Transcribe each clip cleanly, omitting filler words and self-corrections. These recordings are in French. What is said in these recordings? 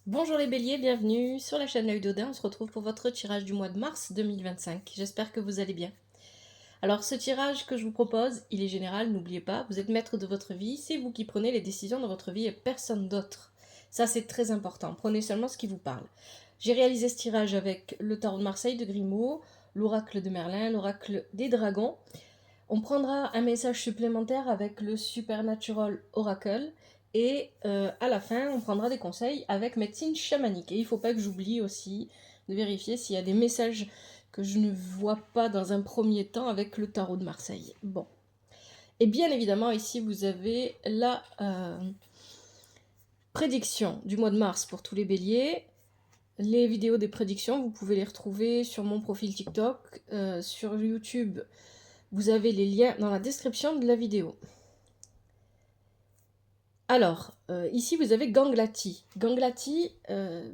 Bonjour les béliers, bienvenue sur la chaîne L'Œil d'Odin. On se retrouve pour votre tirage du mois de mars 2025. J'espère que vous allez bien. Alors ce tirage que je vous propose, il est général, n'oubliez pas, vous êtes maître de votre vie, c'est vous qui prenez les décisions dans votre vie et personne d'autre. Ça c'est très important, prenez seulement ce qui vous parle. J'ai réalisé ce tirage avec le tarot de Marseille de Grimaud, l'oracle de Merlin, l'oracle des dragons. On prendra un message supplémentaire avec le Supernatural Oracle. Et à la fin, on prendra des conseils avec médecine chamanique. Et il ne faut pas que j'oublie aussi de vérifier s'il y a des messages que je ne vois pas dans un premier temps avec le tarot de Marseille. Bon. Et bien évidemment, ici, vous avez la prédiction du mois de mars pour tous les béliers. Les vidéos des prédictions, vous pouvez les retrouver sur mon profil TikTok, sur YouTube. Vous avez les liens dans la description de la vidéo. Alors, ici vous avez Ganglati. Ganglati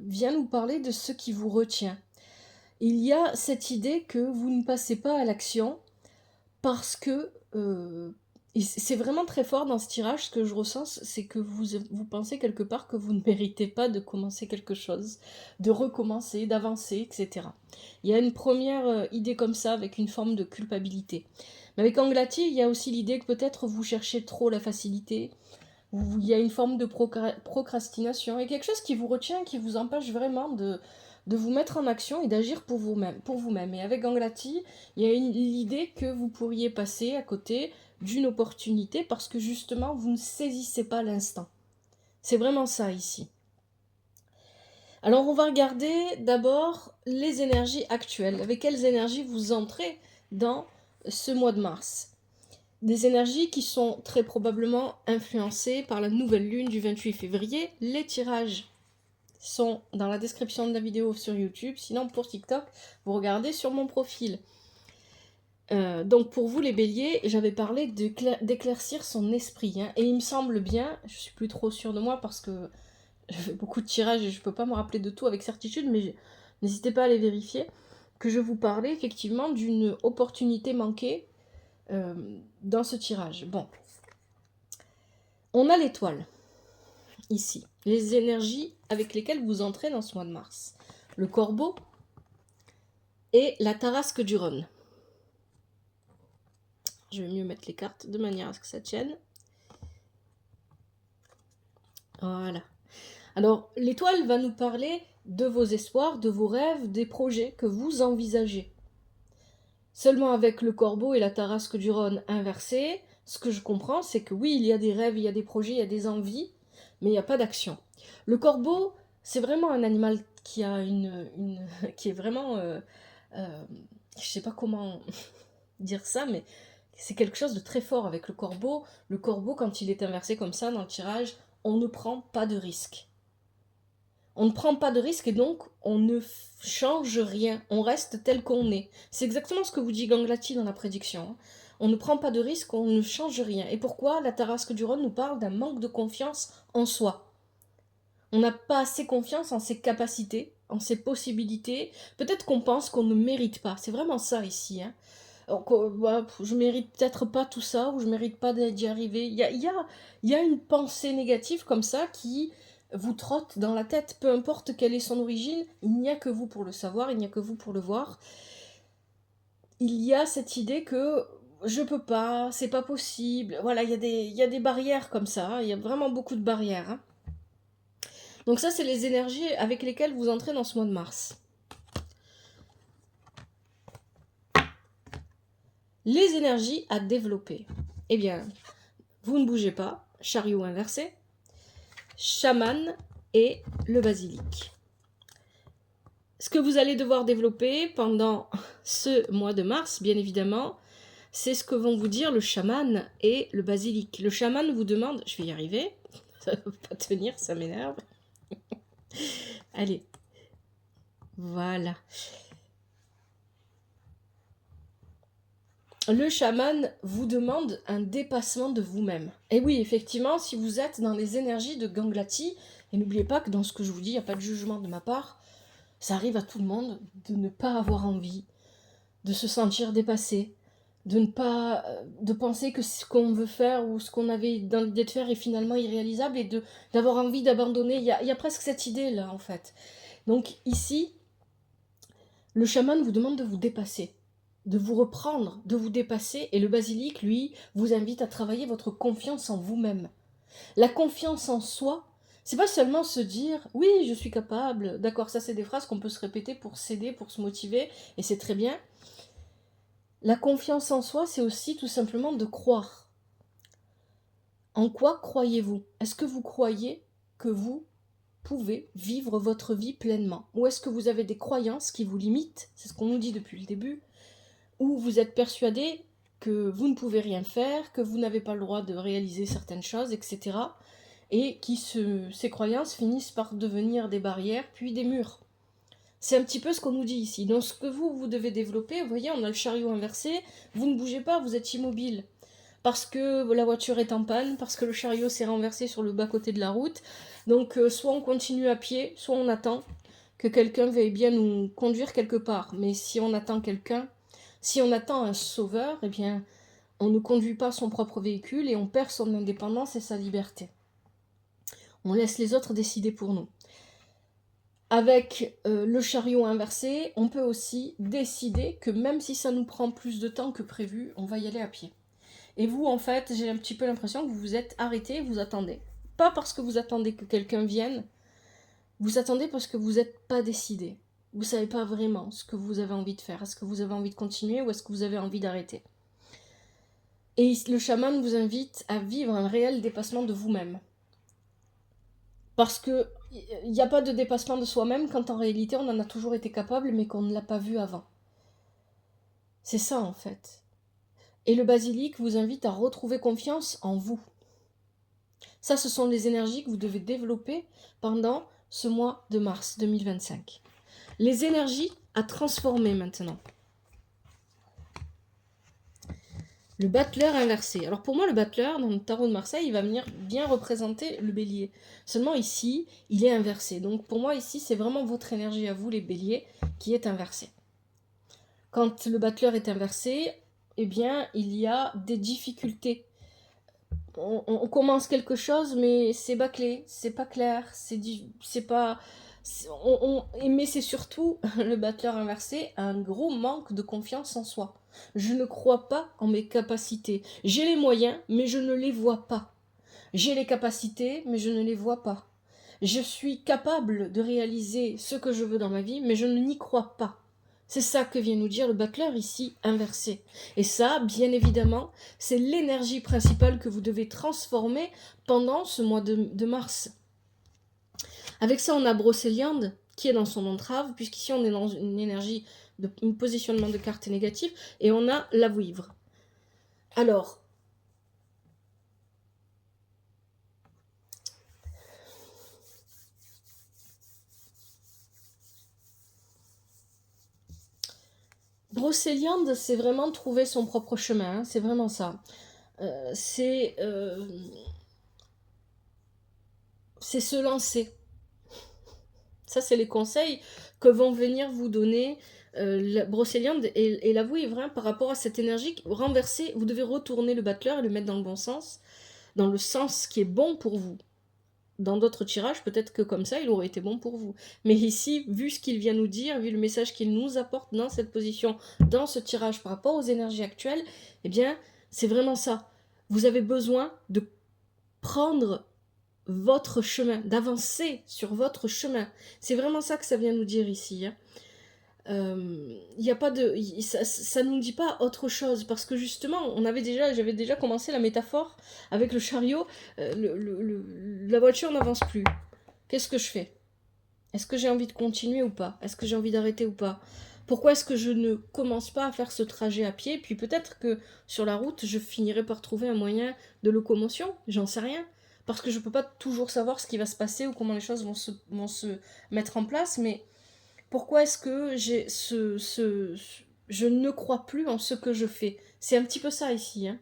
vient nous parler de ce qui vous retient. Il y a cette idée que vous ne passez pas à l'action parce que c'est vraiment très fort dans ce tirage. Ce que je ressens, c'est que vous pensez quelque part que vous ne méritez pas de commencer quelque chose, de recommencer, d'avancer, etc. Il y a une première idée comme ça avec une forme de culpabilité. Mais avec Ganglati, il y a aussi l'idée que peut-être vous cherchez trop la facilité. Il y a une forme de procrastination et quelque chose qui vous retient, qui vous empêche vraiment de vous mettre en action et d'agir pour vous-même. Et avec Ganglati, il y a l'idée que vous pourriez passer à côté d'une opportunité parce que justement, vous ne saisissez pas l'instant. C'est vraiment ça ici. Alors, on va regarder d'abord les énergies actuelles. Avec quelles énergies vous entrez dans ce mois de mars ? Des énergies qui sont très probablement influencées par la nouvelle lune du 28 février. Les tirages sont dans la description de la vidéo sur YouTube. Sinon, pour TikTok, vous regardez sur mon profil. Donc pour vous les béliers, j'avais parlé d'éclaircir son esprit. Et il me semble bien, je suis plus trop sûre de moi parce que je fais beaucoup de tirages et je peux pas me rappeler de tout avec certitude, mais n'hésitez pas à les vérifier, que je vous parlais effectivement d'une opportunité manquée dans ce tirage. Bon, on a l'étoile, ici. Les énergies avec lesquelles vous entrez dans ce mois de mars. Le corbeau et la tarasque du Rhône. Je vais mieux mettre les cartes de manière à ce que ça tienne. Voilà. Alors, l'étoile va nous parler de vos espoirs, de vos rêves, des projets que vous envisagez. Seulement avec le corbeau et la tarasque du Rhône inversés, ce que je comprends, c'est que oui, il y a des rêves, il y a des projets, il y a des envies, mais il n'y a pas d'action. Le corbeau, c'est vraiment un animal qui a qui est vraiment, je sais pas comment dire ça, mais c'est quelque chose de très fort avec le corbeau. Le corbeau, quand il est inversé comme ça dans le tirage, on ne prend pas de risque. On ne prend pas de risque et donc on ne change rien. On reste tel qu'on est. C'est exactement ce que vous dit Ganglati dans la prédiction. On ne prend pas de risque, on ne change rien. Et pourquoi la tarasque du Rhône nous parle d'un manque de confiance en soi? On n'a pas assez confiance en ses capacités, en ses possibilités. Peut-être qu'on pense qu'on ne mérite pas. C'est vraiment ça ici. Je mérite peut-être pas tout ça, ou je mérite pas d'y arriver. Il y a une pensée négative comme ça qui vous trotte dans la tête, peu importe quelle est son origine, il n'y a que vous pour le savoir, il n'y a que vous pour le voir. Il y a cette idée que je peux pas, c'est pas possible. Voilà, il y a des barrières comme ça, il y a vraiment beaucoup de barrières. Hein. Donc ça, c'est les énergies avec lesquelles vous entrez dans ce mois de mars. Les énergies à développer. Eh bien, vous ne bougez pas, chariot inversé, chaman et le basilic. Ce que vous allez devoir développer pendant ce mois de mars, bien évidemment, c'est ce que vont vous dire le chaman et le basilic. Le chaman vous demande, je vais y arriver, ça ne va pas tenir, ça m'énerve. Allez, voilà. Le chaman vous demande un dépassement de vous-même. Et oui, effectivement, si vous êtes dans les énergies de Ganglati, et n'oubliez pas que dans ce que je vous dis, il n'y a pas de jugement de ma part, ça arrive à tout le monde de ne pas avoir envie, de se sentir dépassé, de ne pas de penser que ce qu'on veut faire ou ce qu'on avait dans l'idée de faire est finalement irréalisable et d'avoir envie d'abandonner. Il y a presque cette idée-là, en fait. Donc ici, le chaman vous demande de vous dépasser, de vous reprendre, de vous dépasser, et le basilic, lui, vous invite à travailler votre confiance en vous-même. La confiance en soi, c'est pas seulement se dire oui, je suis capable. D'accord, ça c'est des phrases qu'on peut se répéter pour s'aider, pour se motiver, et c'est très bien. La confiance en soi, c'est aussi tout simplement de croire. En quoi croyez-vous? Est-ce que vous croyez que vous pouvez vivre votre vie pleinement? Ou est-ce que vous avez des croyances qui vous limitent? C'est ce qu'on nous dit depuis le début. Ou vous êtes persuadé que vous ne pouvez rien faire, que vous n'avez pas le droit de réaliser certaines choses, etc. Et ces croyances finissent par devenir des barrières, puis des murs. C'est un petit peu ce qu'on nous dit ici. Donc ce que vous devez développer, vous voyez, on a le chariot inversé, vous ne bougez pas, vous êtes immobile. Parce que la voiture est en panne, parce que le chariot s'est renversé sur le bas-côté de la route. Donc soit on continue à pied, soit on attend que quelqu'un veuille bien nous conduire quelque part. Mais si on attend quelqu'un, si on attend un sauveur, eh bien, on ne conduit pas son propre véhicule et on perd son indépendance et sa liberté. On laisse les autres décider pour nous. Avec le chariot inversé, on peut aussi décider que même si ça nous prend plus de temps que prévu, on va y aller à pied. Et vous, en fait, j'ai un petit peu l'impression que vous vous êtes arrêté, vous attendez. Pas parce que vous attendez que quelqu'un vienne, vous attendez parce que vous n'êtes pas décidé. Vous ne savez pas vraiment ce que vous avez envie de faire. Est-ce que vous avez envie de continuer ou est-ce que vous avez envie d'arrêter? Et le chaman vous invite à vivre un réel dépassement de vous-même. Parce que il n'y a pas de dépassement de soi-même quand en réalité on en a toujours été capable mais qu'on ne l'a pas vu avant. C'est ça en fait. Et le basilic vous invite à retrouver confiance en vous. Ça, ce sont les énergies que vous devez développer pendant ce mois de mars 2025. Les énergies à transformer maintenant. Le battleur inversé. Alors pour moi, le battleur, dans le tarot de Marseille, il va venir bien représenter le bélier. Seulement ici, il est inversé. Donc pour moi, ici, c'est vraiment votre énergie à vous, les béliers, qui est inversée. Quand le battleur est inversé, eh bien, il y a des difficultés. On commence quelque chose, mais c'est bâclé, c'est pas clair, c'est pas... mais c'est surtout, le battleur inversé, un gros manque de confiance en soi. Je ne crois pas en mes capacités. J'ai les moyens, mais je ne les vois pas. J'ai les capacités, mais je ne les vois pas. Je suis capable de réaliser ce que je veux dans ma vie, mais je n'y crois pas. C'est ça que vient nous dire le battleur ici, inversé. Et ça, bien évidemment, c'est l'énergie principale que vous devez transformer pendant ce mois de mars. Avec ça, on a Brocéliande, qui est dans son entrave, puisqu'ici on est dans une énergie, un positionnement de carte négatif, et on a la vouivre. Alors, Brocéliande, c'est vraiment trouver son propre chemin, hein, c'est vraiment ça. C'est se lancer. Ça, c'est les conseils que vont venir vous donner la Brocéliande et la vouivre, hein, par rapport à cette énergie renversée. Vous devez retourner le battleur et le mettre dans le bon sens, dans le sens qui est bon pour vous. Dans d'autres tirages, peut-être que comme ça, il aurait été bon pour vous. Mais ici, vu ce qu'il vient nous dire, vu le message qu'il nous apporte dans cette position, dans ce tirage par rapport aux énergies actuelles, eh bien, c'est vraiment ça. Vous avez besoin de prendre votre chemin, d'avancer sur votre chemin. C'est vraiment ça que ça vient nous dire ici. Hein. Y a pas de, ça nous dit pas autre chose parce que justement, j'avais déjà commencé la métaphore avec le chariot. La voiture n'avance plus. Qu'est-ce que je fais? Est-ce que j'ai envie de continuer ou pas? Est-ce que j'ai envie d'arrêter ou pas? Pourquoi est-ce que je ne commence pas à faire ce trajet à pied? Puis peut-être que sur la route, je finirai par trouver un moyen de locomotion. J'en sais rien. Parce que je peux pas toujours savoir ce qui va se passer ou comment les choses vont se mettre en place. Mais pourquoi est-ce que je ne crois plus en ce que je fais? C'est un petit peu ça ici. Hein.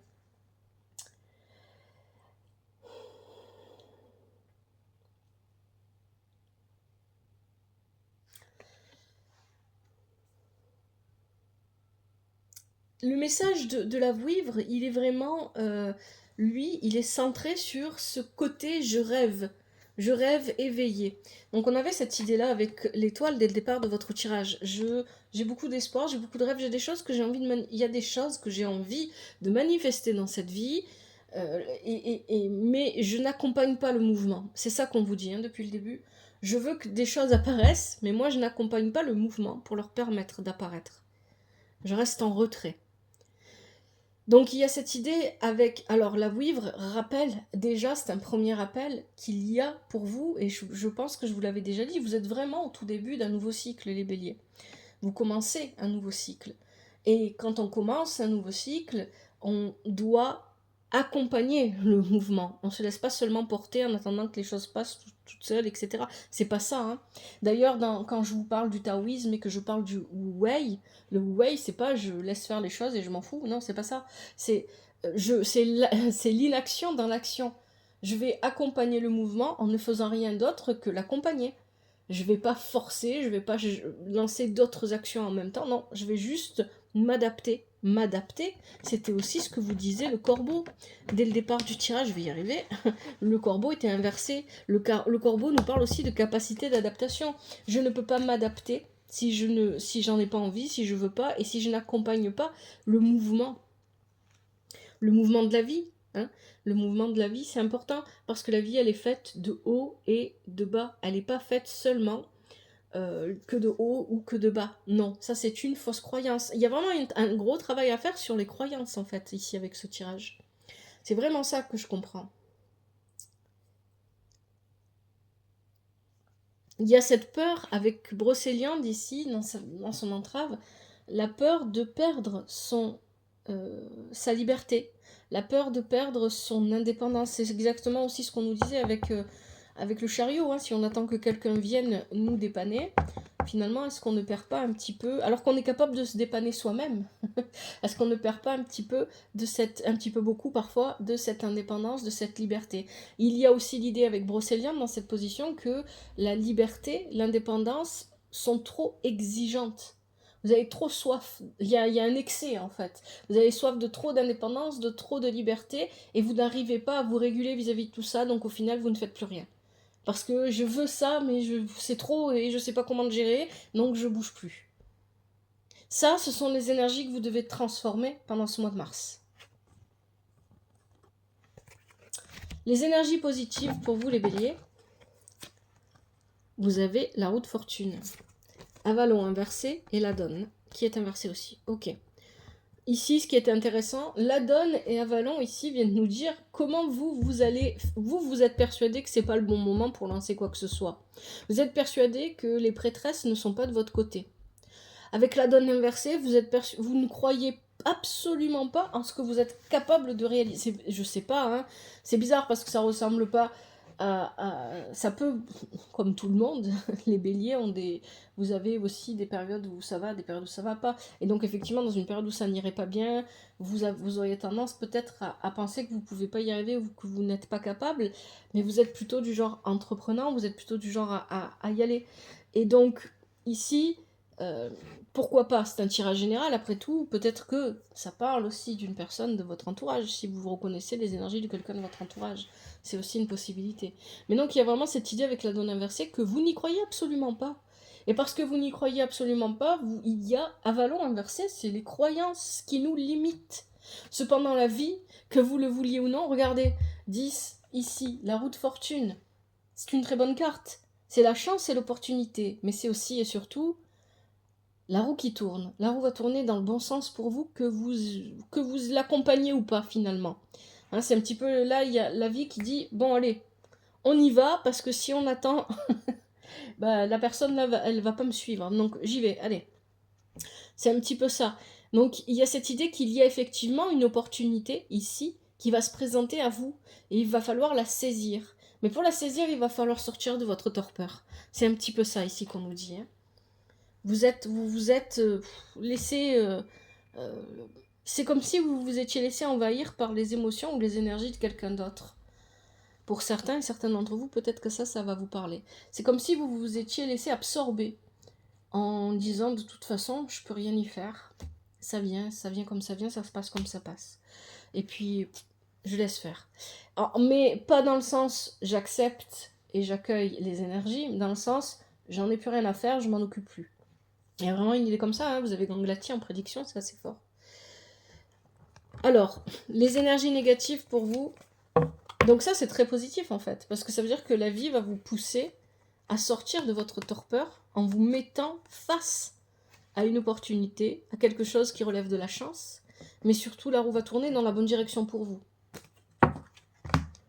le message de la vouivre, il est vraiment, lui, il est centré sur ce côté je rêve éveillé. Donc on avait cette idée-là avec l'étoile dès le départ de votre tirage. J'ai beaucoup d'espoir, j'ai beaucoup de rêves, j'ai des choses que j'ai envie il y a des choses que j'ai envie de manifester dans cette vie, mais je n'accompagne pas le mouvement. C'est ça qu'on vous dit hein, depuis le début. Je veux que des choses apparaissent, mais moi je n'accompagne pas le mouvement pour leur permettre d'apparaître. Je reste en retrait. Donc il y a cette idée avec... Alors la vouivre rappelle, déjà c'est un premier rappel qu'il y a pour vous, et je pense que je vous l'avais déjà dit, vous êtes vraiment au tout début d'un nouveau cycle les béliers. Vous commencez un nouveau cycle. Et quand on commence un nouveau cycle, on doit accompagner le mouvement. On ne se laisse pas seulement porter en attendant que les choses passent toutes seules, etc. C'est pas ça. Hein. D'ailleurs, quand je vous parle du taoïsme et que je parle du Wu-Wei, le Wu-Wei, c'est pas je laisse faire les choses et je m'en fous. Non, c'est pas ça. C'est l'inaction dans l'action. Je vais accompagner le mouvement en ne faisant rien d'autre que l'accompagner. Je vais pas forcer, je vais pas lancer d'autres actions en même temps. Non, je vais juste m'adapter. M'adapter, c'était aussi ce que vous disait le corbeau. Dès le départ du tirage, je vais y arriver, le corbeau était inversé. Le corbeau nous parle aussi de capacité d'adaptation. Je ne peux pas m'adapter si j'en ai pas envie, si je veux pas, et si je n'accompagne pas le mouvement de la vie. Hein. Le mouvement de la vie, c'est important parce que la vie, elle est faite de haut et de bas. Elle n'est pas faite seulement que de haut ou que de bas. Non, ça c'est une fausse croyance. Il y a vraiment un gros travail à faire sur les croyances en fait, ici avec ce tirage. C'est vraiment ça que je comprends. Il y a cette peur avec Brocéliande ici, dans son entrave, la peur de perdre sa liberté, la peur de perdre son indépendance. C'est exactement aussi ce qu'on nous disait avec le chariot. Hein. Si on attend que quelqu'un vienne nous dépanner, finalement, est-ce qu'on ne perd pas un petit peu, alors qu'on est capable de se dépanner soi-même, est-ce qu'on ne perd pas un petit peu beaucoup parfois, de cette indépendance, de cette liberté? Il y a aussi l'idée avec Brocéliande dans cette position que la liberté, l'indépendance sont trop exigeantes. Vous avez trop soif, il y a un excès en fait. Vous avez soif de trop d'indépendance, de trop de liberté, et vous n'arrivez pas à vous réguler vis-à-vis de tout ça, donc au final vous ne faites plus rien. Parce que je veux ça, mais c'est trop et je sais pas comment le gérer, donc je bouge plus. Ça, ce sont les énergies que vous devez transformer pendant ce mois de mars. Les énergies positives pour vous les béliers, vous avez la roue de fortune. Avalon inversé et la donne, qui est inversée aussi. Ok. Ici, ce qui est intéressant, la donne et Avalon ici viennent nous dire comment vous êtes persuadé que c'est pas le bon moment pour lancer quoi que ce soit. Vous êtes persuadé que les prêtresses ne sont pas de votre côté. Avec la donne inversée, vous ne croyez absolument pas en ce que vous êtes capable de réaliser. Je sais pas, hein, c'est bizarre parce que ça ressemble pas ça peut, comme tout le monde, les béliers vous avez aussi des périodes où ça va, des périodes où ça va pas. Et donc effectivement, dans une période où ça n'irait pas bien, vous auriez tendance peut-être à penser que vous pouvez pas y arriver ou que vous n'êtes pas capable, mais vous êtes plutôt du genre entreprenant, vous êtes plutôt du genre à y aller. Et donc ici, pourquoi pas, c'est un tirage général après tout, peut-être que ça parle aussi d'une personne de votre entourage, si vous reconnaissez les énergies de quelqu'un de votre entourage, c'est aussi une possibilité. Mais donc il y a vraiment cette idée avec la donne inversée que vous n'y croyez absolument pas. Et parce que vous n'y croyez absolument pas, il y a Avalon inversé, c'est les croyances qui nous limitent. Cependant la vie, que vous le vouliez ou non, regardez, 10, ici, la roue de fortune, c'est une très bonne carte. C'est la chance et l'opportunité, mais c'est aussi et surtout la roue qui tourne. La roue va tourner dans le bon sens pour vous, que vous l'accompagnez ou pas finalement. Hein, c'est un petit peu là, il y a la vie qui dit, bon allez, on y va, parce que si on attend, bah, la personne là, elle va pas me suivre. Donc j'y vais, allez. C'est un petit peu ça. Donc il y a cette idée qu'il y a effectivement une opportunité ici qui va se présenter à vous, et il va falloir la saisir. Mais pour la saisir, il va falloir sortir de votre torpeur. C'est un petit peu ça ici qu'on nous dit. Hein. Vous vous êtes laissé... c'est comme si vous vous étiez laissé envahir par les émotions ou les énergies de quelqu'un d'autre. Pour certains et certains d'entre vous, peut-être que ça va vous parler. C'est comme si vous vous étiez laissé absorber en disant de toute façon, je peux rien y faire. ça vient comme ça vient, ça se passe comme ça passe. Et puis, je laisse faire. Alors, mais pas dans le sens j'accepte et j'accueille les énergies, mais dans le sens j'en ai plus rien à faire, je m'en occupe plus. Il y a vraiment une idée comme ça, hein, vous avez Ganglati en prédiction, c'est assez fort. Alors, les énergies négatives pour vous, donc ça c'est très positif en fait, parce que ça veut dire que la vie va vous pousser à sortir de votre torpeur en vous mettant face à une opportunité, à quelque chose qui relève de la chance, mais surtout la roue va tourner dans la bonne direction pour vous.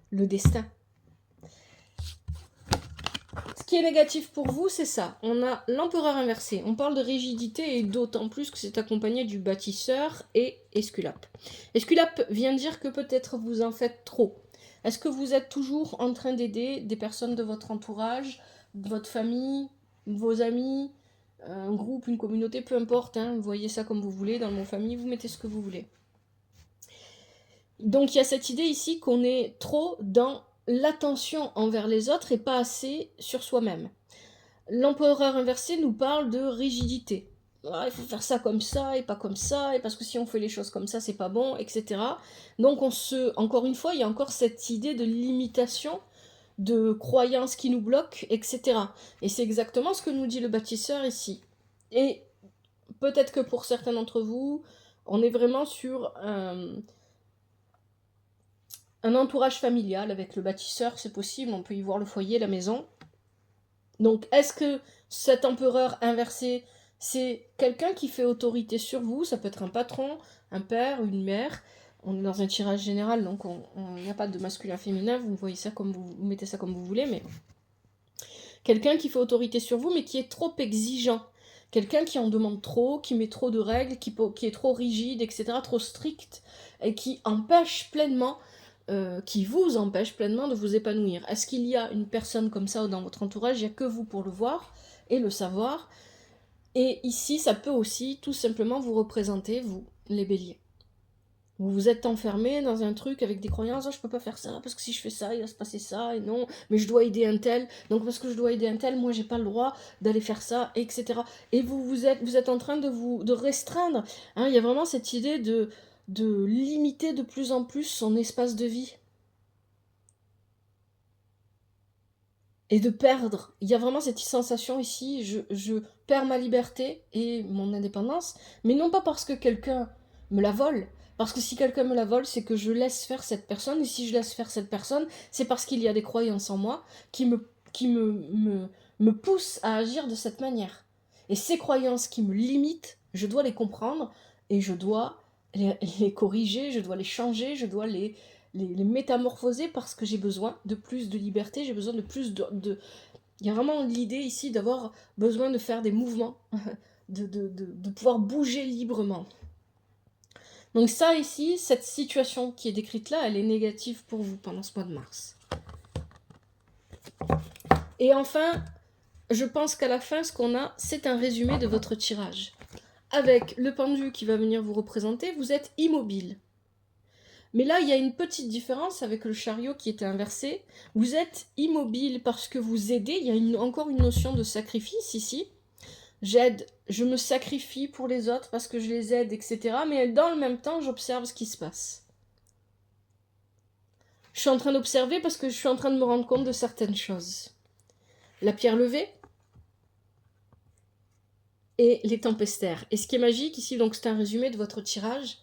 Le destin. Ce qui est négatif pour vous, c'est ça. On a l'empereur inversé. On parle de rigidité et d'autant plus que c'est accompagné du bâtisseur et Esculape. Esculape vient dire que peut-être vous en faites trop. Est-ce que vous êtes toujours en train d'aider des personnes de votre entourage, de votre famille, vos amis, un groupe, une communauté, peu importe, hein, vous voyez ça comme vous voulez, dans le mot famille, vous mettez ce que vous voulez. Donc il y a cette idée ici qu'on est trop dans l'attention envers les autres et pas assez sur soi-même. L'empereur inversé nous parle de rigidité. Ah, il faut faire ça comme ça et pas comme ça, et parce que si on fait les choses comme ça, c'est pas bon, etc. Donc encore une fois, il y a encore cette idée de limitation, de croyances qui nous bloquent, etc. Et c'est exactement ce que nous dit le bâtisseur ici. Et peut-être que pour certains d'entre vous, on est vraiment sur un entourage familial avec le bâtisseur, c'est possible, on peut y voir le foyer, la maison. Donc, est-ce que cet empereur inversé, c'est quelqu'un qui fait autorité sur vous? Ça peut être un patron, un père, une mère. On est dans un tirage général, donc il n'y a pas de masculin-féminin, vous voyez ça comme vous mettez ça comme vous voulez, mais quelqu'un qui fait autorité sur vous, mais qui est trop exigeant. Quelqu'un qui en demande trop, qui met trop de règles, qui est trop rigide, etc., trop strict, et qui empêche pleinement qui vous empêche pleinement de vous épanouir. Est-ce qu'il y a une personne comme ça dans votre entourage? Il n'y a que vous pour le voir et le savoir. Et ici, ça peut aussi tout simplement vous représenter, vous, les béliers. Vous vous êtes enfermé dans un truc avec des croyances, oh, je peux pas faire ça, parce que si je fais ça, il va se passer ça, et non, mais je dois aider un tel, donc parce que je dois aider un tel, moi j'ai pas le droit d'aller faire ça, etc. Et vous êtes en train de restreindre. Hein, il y a vraiment cette idée de limiter de plus en plus son espace de vie. Et de perdre. Il y a vraiment cette sensation ici, je perds ma liberté et mon indépendance, mais non pas parce que quelqu'un me la vole, parce que si quelqu'un me la vole, c'est que je laisse faire cette personne, et si je laisse faire cette personne, c'est parce qu'il y a des croyances en moi qui me poussent à agir de cette manière. Et ces croyances qui me limitent, je dois les comprendre, et je dois les corriger, je dois les changer, je dois les métamorphoser parce que j'ai besoin de plus de liberté, j'ai besoin de plus de... Il y a vraiment l'idée ici d'avoir besoin de faire des mouvements, de pouvoir bouger librement. Donc ça ici, cette situation qui est décrite là, elle est négative pour vous pendant ce mois de mars. Et enfin, je pense qu'à la fin, ce qu'on a, c'est un résumé de votre tirage. Avec le pendu qui va venir vous représenter, vous êtes immobile. Mais là, il y a une petite différence avec le chariot qui était inversé. Vous êtes immobile parce que vous aidez. Il y a encore une notion de sacrifice ici. J'aide, je me sacrifie pour les autres parce que je les aide, etc. Mais dans le même temps, j'observe ce qui se passe. Je suis en train d'observer parce que je suis en train de me rendre compte de certaines choses. La pierre levée et les tempestaires. Et ce qui est magique ici, donc c'est un résumé de votre tirage.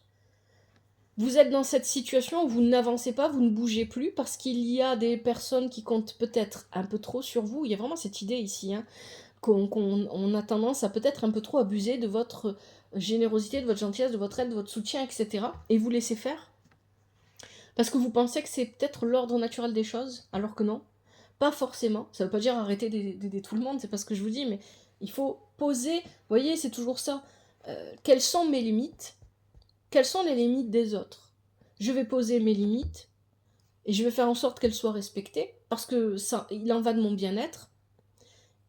Vous êtes dans cette situation où vous n'avancez pas, vous ne bougez plus, parce qu'il y a des personnes qui comptent peut-être un peu trop sur vous. Il y a vraiment cette idée ici, hein, qu'on a tendance à peut-être un peu trop abuser de votre générosité, de votre gentillesse, de votre aide, de votre soutien, etc. Et vous laisser faire. Parce que vous pensez que c'est peut-être l'ordre naturel des choses, alors que non. Pas forcément. Ça ne veut pas dire arrêter d'aider tout le monde, c'est pas ce que je vous dis, mais il faut poser, vous voyez, c'est toujours ça. Quelles sont mes limites ? Quelles sont les limites des autres? Je vais poser mes limites et je vais faire en sorte qu'elles soient respectées parce que ça, il en va de mon bien-être.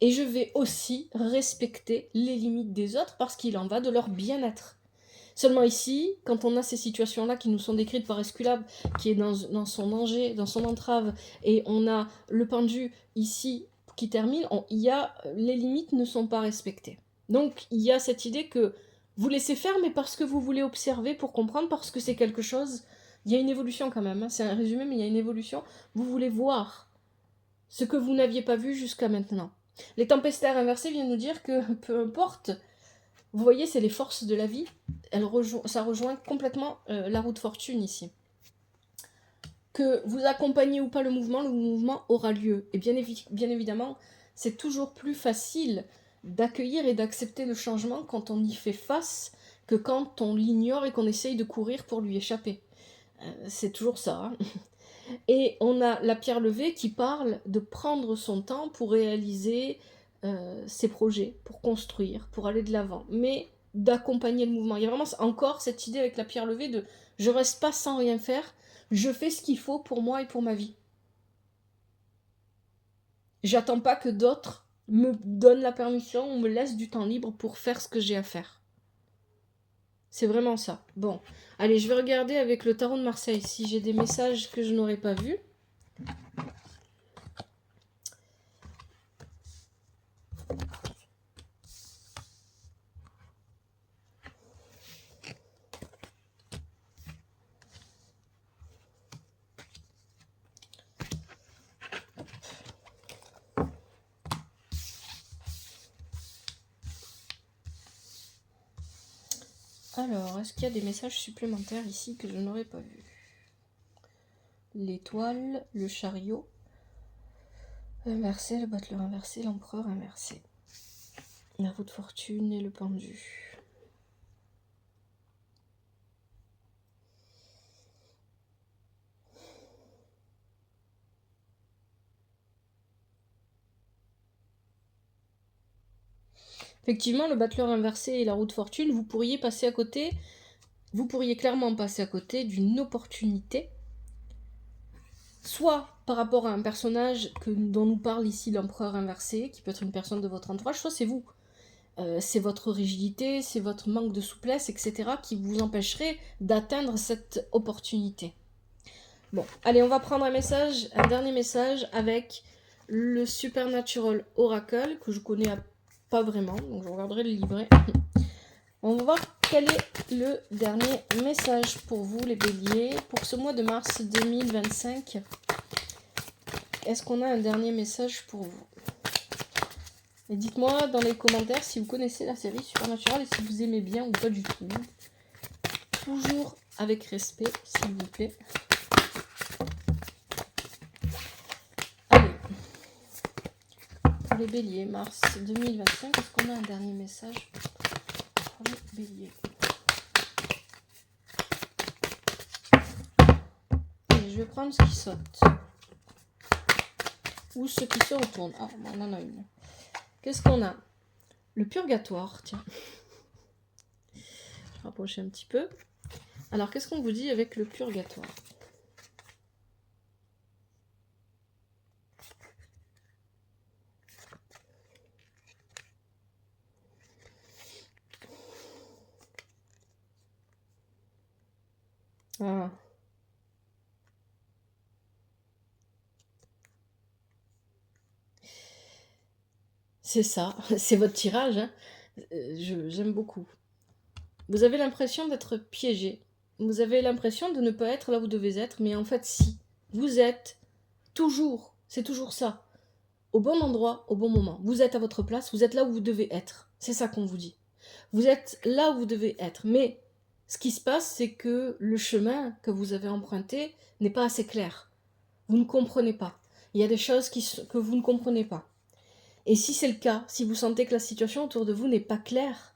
Et je vais aussi respecter les limites des autres parce qu'il en va de leur bien-être. Seulement ici, quand on a ces situations-là qui nous sont décrites par Esculape, qui est dans son danger, dans son entrave, et on a le pendu ici qui termine, les limites ne sont pas respectées. Donc il y a cette idée que Vous laissez faire, mais parce que vous voulez observer pour comprendre, parce que c'est quelque chose... Il y a une évolution quand même, hein. C'est un résumé, mais il y a une évolution. Vous voulez voir ce que vous n'aviez pas vu jusqu'à maintenant. Les tempestaires inversés viennent nous dire que peu importe, vous voyez, c'est les forces de la vie, ça rejoint complètement la roue de fortune ici. Que vous accompagnez ou pas le mouvement aura lieu. Et bien évidemment, c'est toujours plus facile d'accueillir et d'accepter le changement quand on y fait face que quand on l'ignore et qu'on essaye de courir pour lui échapper. C'est toujours ça, hein. Et on a la pierre levée qui parle de prendre son temps pour réaliser ses projets, pour construire, pour aller de l'avant, mais d'accompagner le mouvement. Il y a vraiment encore cette idée avec la pierre levée de je reste pas sans rien faire, je fais ce qu'il faut pour moi et pour ma vie. J'attends pas que d'autres me donnent la permission ou me laissent du temps libre pour faire ce que j'ai à faire. C'est vraiment ça. Bon, allez, je vais regarder avec le tarot de Marseille si j'ai des messages que je n'aurais pas vus. Alors, est-ce qu'il y a des messages supplémentaires ici que je n'aurais pas vus? L'étoile, le chariot, inversé, le battleur inversé, l'empereur inversé. La roue de fortune et le pendu. Effectivement, le battleur inversé et la roue de fortune, vous pourriez clairement passer à côté d'une opportunité, soit par rapport à un personnage dont nous parle ici l'empereur inversé, qui peut être une personne de votre entourage, soit c'est vous. C'est votre rigidité, c'est votre manque de souplesse, etc. qui vous empêcherait d'atteindre cette opportunité. Bon, allez, on va prendre un dernier message avec le Supernatural Oracle, que je connais pas vraiment, donc je regarderai le livret. On va voir quel est le dernier message pour vous, les béliers, pour ce mois de mars 2025. Est-ce qu'on a un dernier message pour vous? Et dites-moi dans les commentaires si vous connaissez la série Supernatural et si vous aimez bien ou pas du tout. Toujours avec respect, s'il vous plaît. Allez. Pour les béliers, mars 2025, est-ce qu'on a un dernier message pour les béliers? Et je vais prendre ce qui saute. Ou ce qui se retourne. Ah, on en a une. Qu'est-ce qu'on a? Le purgatoire, tiens. Je vais rapprocher un petit peu. Alors, qu'est-ce qu'on vous dit avec le purgatoire? Ah. C'est ça, c'est votre tirage, hein. J'aime beaucoup. Vous avez l'impression d'être piégé. Vous avez l'impression de ne pas être là où vous devez être, mais en fait, si. Vous êtes toujours, c'est toujours ça. Au bon endroit, au bon moment. Vous êtes à votre place, vous êtes là où vous devez être. C'est ça qu'on vous dit. Vous êtes là où vous devez être. Mais ce qui se passe, c'est que le chemin que vous avez emprunté n'est pas assez clair. Vous ne comprenez pas. Il y a des choses que vous ne comprenez pas. Et si c'est le cas, si vous sentez que la situation autour de vous n'est pas claire,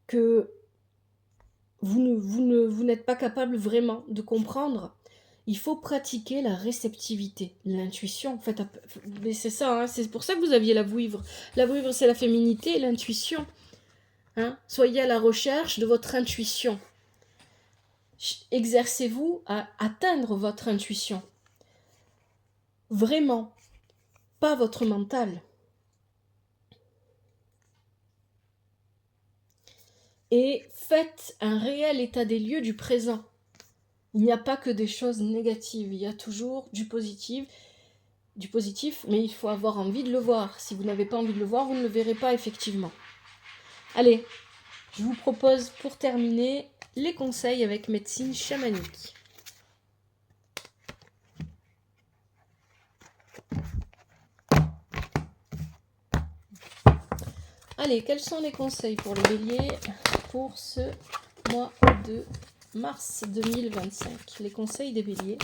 que vous n'êtes pas capable vraiment de comprendre, il faut pratiquer la réceptivité, l'intuition. En fait, mais c'est ça, hein, c'est pour ça que vous aviez la vouivre. La vouivre, c'est la féminité et l'intuition. Hein, soyez à la recherche de votre intuition. Exercez-vous à atteindre votre intuition. Vraiment, pas votre mental. Et faites un réel état des lieux du présent. Il n'y a pas que des choses négatives, il y a toujours du positif, mais il faut avoir envie de le voir. Si vous n'avez pas envie de le voir, vous ne le verrez pas effectivement. Allez, Je vous propose pour terminer les conseils avec médecine chamanique. Allez, quels sont les conseils pour les béliers pour ce mois de mars 2025? Les conseils des béliers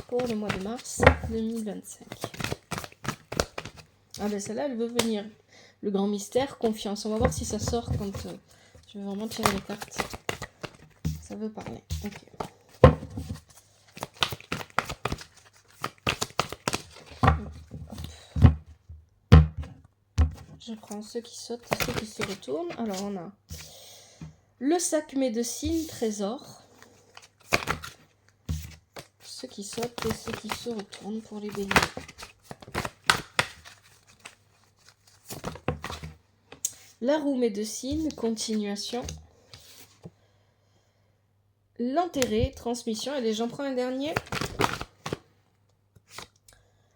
pour le mois de mars 2025. Ah ben celle-là, elle veut venir. Le grand mystère, confiance. On va voir si ça sort quand je vais vraiment tirer les cartes. Ça veut parler. Ok. Je prends ceux qui sautent et ceux qui se retournent. Alors on a le sac médecine trésor. Ceux qui sautent et ceux qui se retournent pour les béliers. La roue médecine, continuation. L'enterré, transmission. Allez, j'en prends un dernier.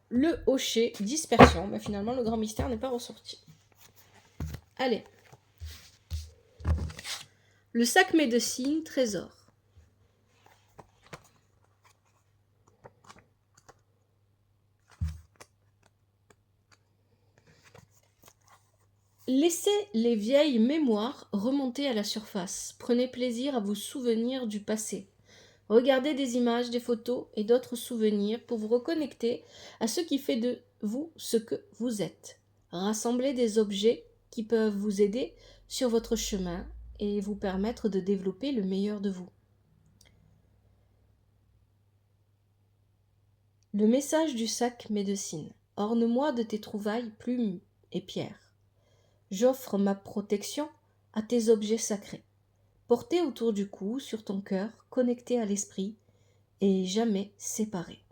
Le hocher, dispersion. Mais finalement, le grand mystère n'est pas ressorti. Allez. Le sac médecine, trésor. Laissez les vieilles mémoires remonter à la surface. Prenez plaisir à vous souvenir du passé. Regardez des images, des photos et d'autres souvenirs pour vous reconnecter à ce qui fait de vous ce que vous êtes. Rassemblez des objets qui peuvent vous aider sur votre chemin et vous permettre de développer le meilleur de vous. Le message du sac médecine. Orne-moi de tes trouvailles, plumes et pierres. J'offre ma protection à tes objets sacrés. Portés autour du cou, sur ton cœur, connectés à l'esprit et jamais séparés.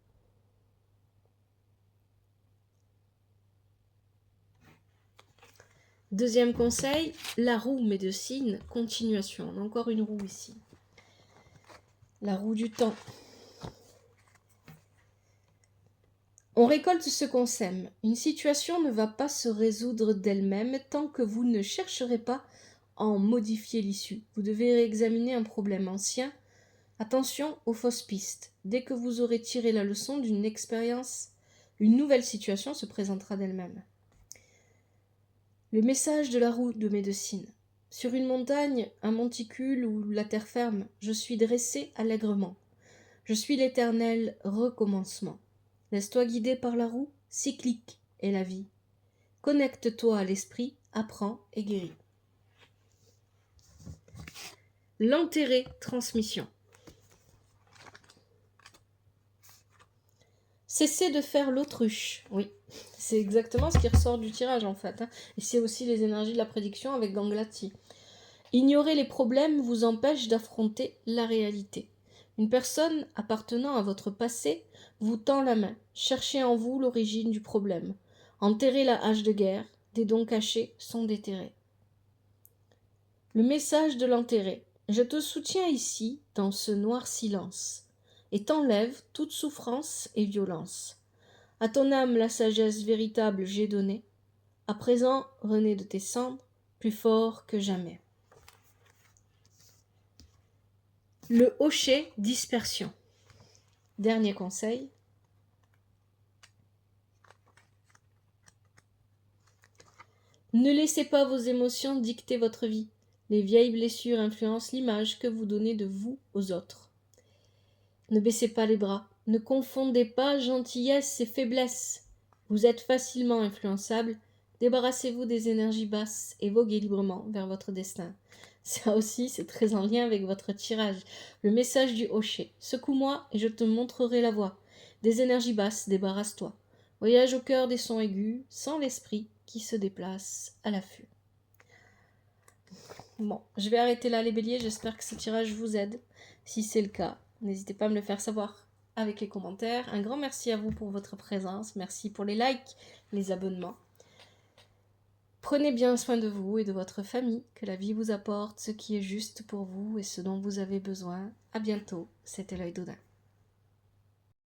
Deuxième conseil, la roue médecine, continuation. On a encore une roue ici. La roue du temps. On récolte ce qu'on sème. Une situation ne va pas se résoudre d'elle-même tant que vous ne chercherez pas à en modifier l'issue. Vous devez réexaminer un problème ancien. Attention aux fausses pistes. Dès que vous aurez tiré la leçon d'une expérience, une nouvelle situation se présentera d'elle-même. Le message de la roue de médecine. Sur une montagne, un monticule ou la terre ferme, je suis dressé allègrement. Je suis l'éternel recommencement. Laisse-toi guider par la roue, cyclique est la vie. Connecte-toi à l'esprit, apprends et guéris. L'enterré, transmission. Cessez de faire l'autruche. Oui, c'est exactement ce qui ressort du tirage en fait. Et c'est aussi les énergies de la prédiction avec Ganglati. Ignorer les problèmes vous empêche d'affronter la réalité. Une personne appartenant à votre passé vous tend la main. Cherchez en vous l'origine du problème. Enterrez la hache de guerre. Des dons cachés sont déterrés. Le message de l'enterré. Je te soutiens ici, dans ce noir silence, et t'enlève toute souffrance et violence. À ton âme la sagesse véritable j'ai donnée. À présent, renais de tes cendres, plus fort que jamais. Le hocher, dispersion. Dernier conseil. Ne laissez pas vos émotions dicter votre vie. Les vieilles blessures influencent l'image que vous donnez de vous aux autres. Ne baissez pas les bras. Ne confondez pas gentillesse et faiblesse. Vous êtes facilement influençable. Débarrassez-vous des énergies basses et voguez librement vers votre destin. Ça aussi, c'est très en lien avec votre tirage. Le message du hocher. Secoue-moi et je te montrerai la voie. Des énergies basses, débarrasse-toi. Voyage au cœur des sons aigus, sans l'esprit qui se déplace à l'affût. Bon, je vais arrêter là les béliers. J'espère que ce tirage vous aide. Si c'est le cas, n'hésitez pas à me le faire savoir avec les commentaires. Un grand merci à vous pour votre présence. Merci pour les likes, les abonnements. Prenez bien soin de vous et de votre famille, que la vie vous apporte ce qui est juste pour vous et ce dont vous avez besoin. À bientôt, c'était l'œil d'Odin.